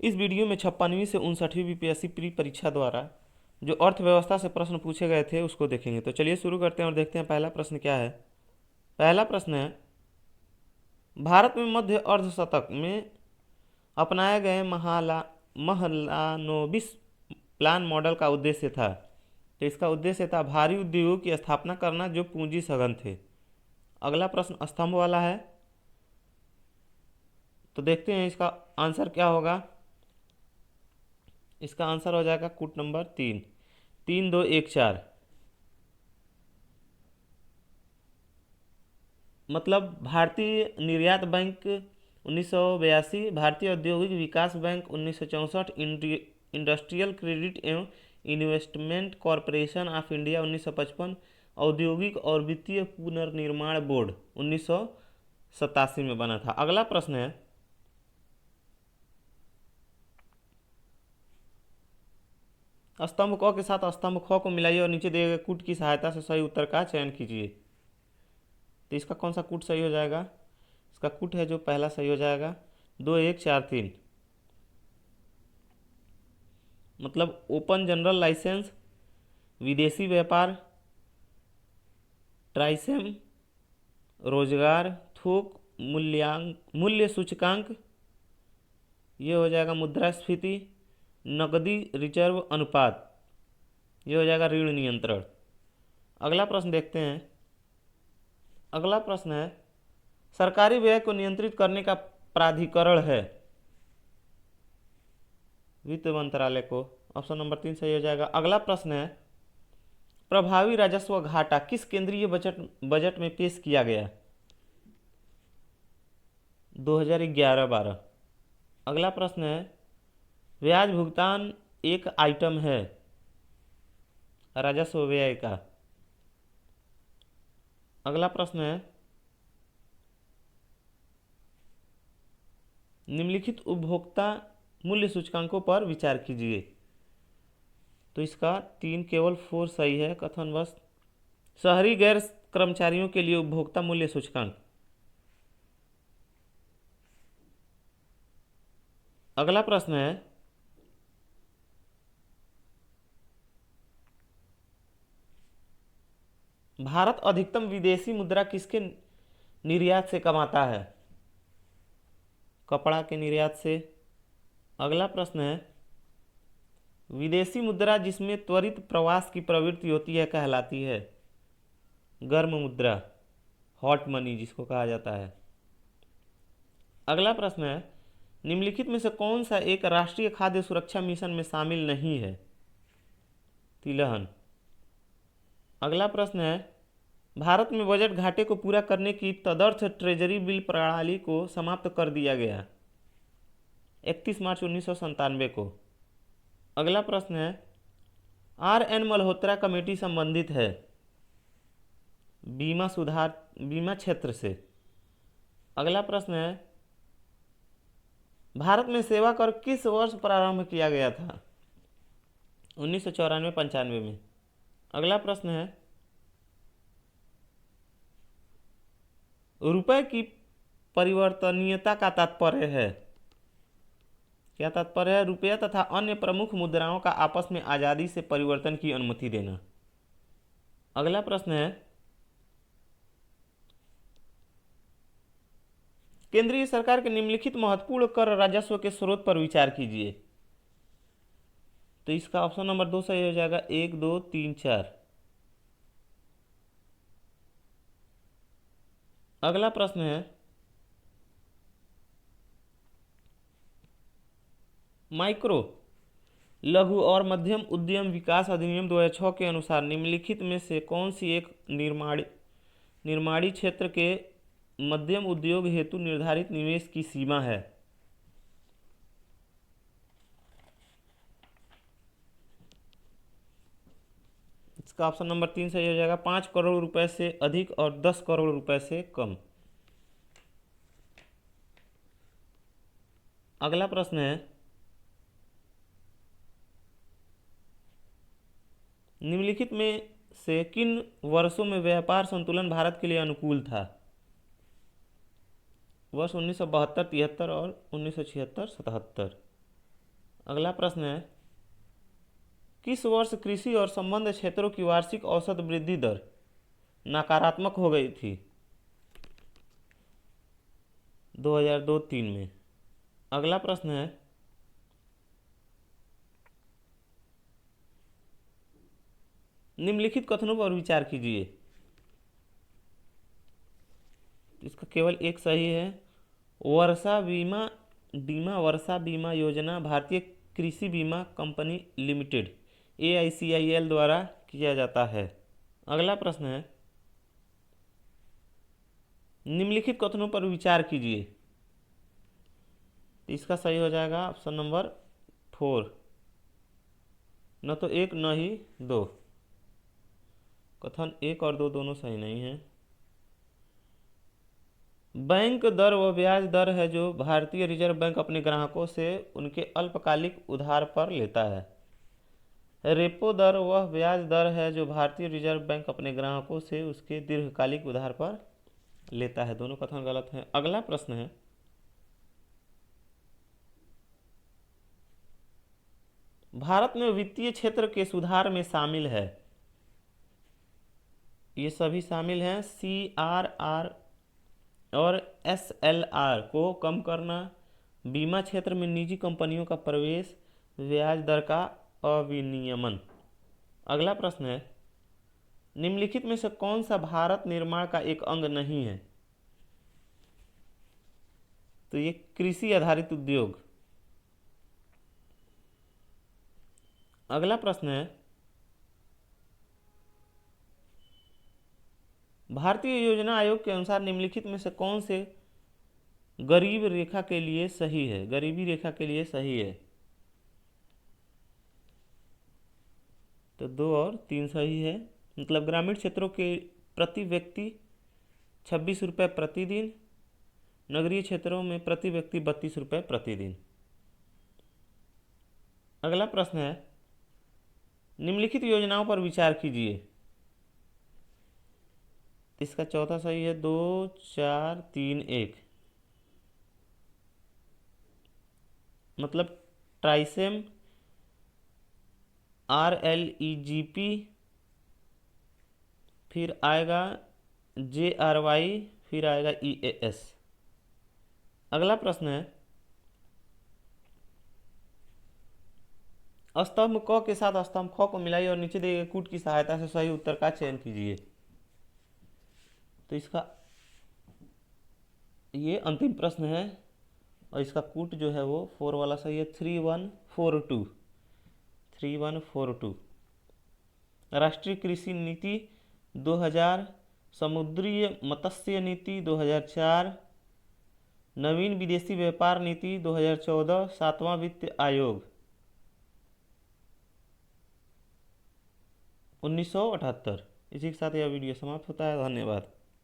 इस वीडियो में 56वीं से 59वीं बीपीएससी प्री परीक्षा द्वारा जो अर्थव्यवस्था से प्रश्न पूछे गए थे उसको देखेंगे। तो चलिए शुरू करते हैं और देखते हैं पहला प्रश्न क्या है। पहला प्रश्न है, भारत में मध्य अर्धशतक में अपनाए गए महालानोबिस प्लान मॉडल का उद्देश्य था। तो इसका उद्देश्य था भारी उद्योगों की स्थापना करना जो पूंजी सघन थे। अगला प्रश्न स्तंभ वाला है, तो देखते हैं इसका आंसर क्या होगा। इसका आंसर हो जाएगा कूट नंबर 3, 3214। मतलब भारतीय निर्यात बैंक 1982, भारतीय औद्योगिक विकास बैंक 1964, इंडस्ट्रियल क्रेडिट एवं इन्वेस्टमेंट कॉरपोरेशन ऑफ इंडिया 1955, औद्योगिक और वित्तीय पुनर्निर्माण बोर्ड 1987 में बना था। अगला प्रश्न है, स्तंभ क के साथ स्तंभ ख को मिलाइए और नीचे दिए गए कूट की सहायता से सही उत्तर का चयन कीजिए। तो इसका कौन सा कूट सही हो जाएगा? इसका कूट है जो पहला सही हो जाएगा, 2143। मतलब ओपन जनरल लाइसेंस, विदेशी व्यापार, ट्राइसेम, रोजगार, थोक मूल्य सूचकांक, ये हो जाएगा मुद्रास्फीति, नकदी रिजर्व अनुपात, ये हो जाएगा ऋण नियंत्रण। अगला प्रश्न देखते हैं। अगला प्रश्न है, सरकारी व्यय को नियंत्रित करने का प्राधिकरण है वित्त मंत्रालय को। ऑप्शन नंबर 3 सही हो जाएगा। अगला प्रश्न है, प्रभावी राजस्व घाटा किस केंद्रीय बजट में पेश किया गया? 2011-12। अगला प्रश्न है, ब्याज भुगतान एक आइटम है राजस्व व्यय का। अगला प्रश्न है, निम्नलिखित उपभोक्ता मूल्य सूचकांकों पर विचार कीजिए। तो इसका 3 केवल 4 सही है। कथनवश शहरी गैर कर्मचारियों के लिए उपभोक्ता मूल्य सूचकांक। अगला प्रश्न है, भारत अधिकतम विदेशी मुद्रा किसके निर्यात से कमाता है? कपड़ा के निर्यात से। अगला प्रश्न है, विदेशी मुद्रा जिसमें त्वरित प्रवास की प्रवृत्ति होती है कहलाती है? गर्म मुद्रा, हॉट मनी जिसको कहा जाता है। अगला प्रश्न है, निम्नलिखित में से कौन सा एक राष्ट्रीय खाद्य सुरक्षा मिशन में शामिल नहीं है? तिलहन। अगला प्रश्न है, भारत में बजट घाटे को पूरा करने की तदर्थ ट्रेजरी बिल प्रणाली को समाप्त कर दिया गया 31 मार्च 1997 को। अगला प्रश्न है, RN मल्होत्रा कमेटी संबंधित है बीमा क्षेत्र से। अगला प्रश्न है, भारत में सेवा कर किस वर्ष प्रारंभ किया गया था? 1994-95 में। अगला प्रश्न है, रुपए की परिवर्तनीयता का तात्पर्य है? क्या तात्पर्य है? रुपया तथा अन्य प्रमुख मुद्राओं का आपस में आजादी से परिवर्तन की अनुमति देना। अगला प्रश्न है, केंद्रीय सरकार के निम्नलिखित महत्वपूर्ण कर राजस्व के स्रोत पर विचार कीजिए। तो इसका ऑप्शन नंबर 2 सही हो जाएगा, 1, 2, 3, 4। अगला प्रश्न है, माइक्रो, लघु और मध्यम उद्यम विकास अधिनियम 2006 के अनुसार निम्नलिखित में से कौन सी एक निर्माणी क्षेत्र के मध्यम उद्योग हेतु निर्धारित निवेश की सीमा है? इसका ऑप्शन नंबर 3 सही हो जाएगा, 5 करोड़ रुपए से अधिक और 10 करोड़ रुपए से कम। अगला प्रश्न है, निम्नलिखित में से किन वर्षों में व्यापार संतुलन भारत के लिए अनुकूल था? वर्ष 1972, 73 और 1976, 77। अगला प्रश्न है, किस वर्ष कृषि और संबद्ध क्षेत्रों की वार्षिक औसत वृद्धि दर नकारात्मक हो गई थी? 2002-3 में। अगला प्रश्न है, निम्नलिखित कथनों पर विचार कीजिए। इसका केवल एक सही है। वर्षा बीमा वर्षा बीमा योजना भारतीय कृषि बीमा कंपनी लिमिटेड AICIL द्वारा किया जाता है। अगला प्रश्न है, निम्नलिखित कथनों पर विचार कीजिए। इसका सही हो जाएगा ऑप्शन नंबर 4, न तो 1 न ही 2। कथन 1 और 2 दोनों सही नहीं है। बैंक दर वह ब्याज दर है जो भारतीय रिजर्व बैंक अपने ग्राहकों से उनके अल्पकालिक उधार पर लेता है। रेपो दर वह ब्याज दर है जो भारतीय रिजर्व बैंक अपने ग्राहकों से उसके दीर्घकालिक उधार पर लेता है। दोनों कथन गलत हैं। अगला प्रश्न है, भारत में वित्तीय क्षेत्र के सुधार में शामिल है। ये सभी शामिल हैं। CRR और SLR को कम करना, बीमा क्षेत्र में निजी कंपनियों का प्रवेश, ब्याज दर का अविनियमन। अगला प्रश्न है, निम्नलिखित में से कौन सा भारत निर्माण का एक अंग नहीं है? तो ये कृषि आधारित उद्योग। अगला प्रश्न है, भारतीय योजना आयोग के अनुसार निम्नलिखित में से कौन से गरीब रेखा के लिए सही है? गरीबी रेखा के लिए सही है। तो 2 और 3 सही है। मतलब ग्रामीण क्षेत्रों के प्रति व्यक्ति 26 रुपये प्रतिदिन, नगरीय क्षेत्रों में प्रति व्यक्ति 32 रुपये प्रतिदिन। अगला प्रश्न है, निम्नलिखित योजनाओं पर विचार कीजिए। इसका चौथा सही है। 2, 4, 3, 1। मतलब ट्राइसेम, RLEGP, फिर आएगा JRY, फिर आएगा EAS। अगला प्रश्न है, स्तंभ क के साथ स्तंभ ख को मिलाइए और नीचे दिए गए कूट की सहायता से सही उत्तर का चयन कीजिए। तो इसका ये अंतिम प्रश्न है और इसका कूट जो है वो 4 वाला सही है। 3142। 3142। राष्ट्रीय कृषि नीति 2000, समुद्रीय मत्स्य नीति 2004, नवीन विदेशी व्यापार नीति 2014, 7वां वित्त आयोग 1978। इसी के साथ यह वीडियो समाप्त होता है। धन्यवाद।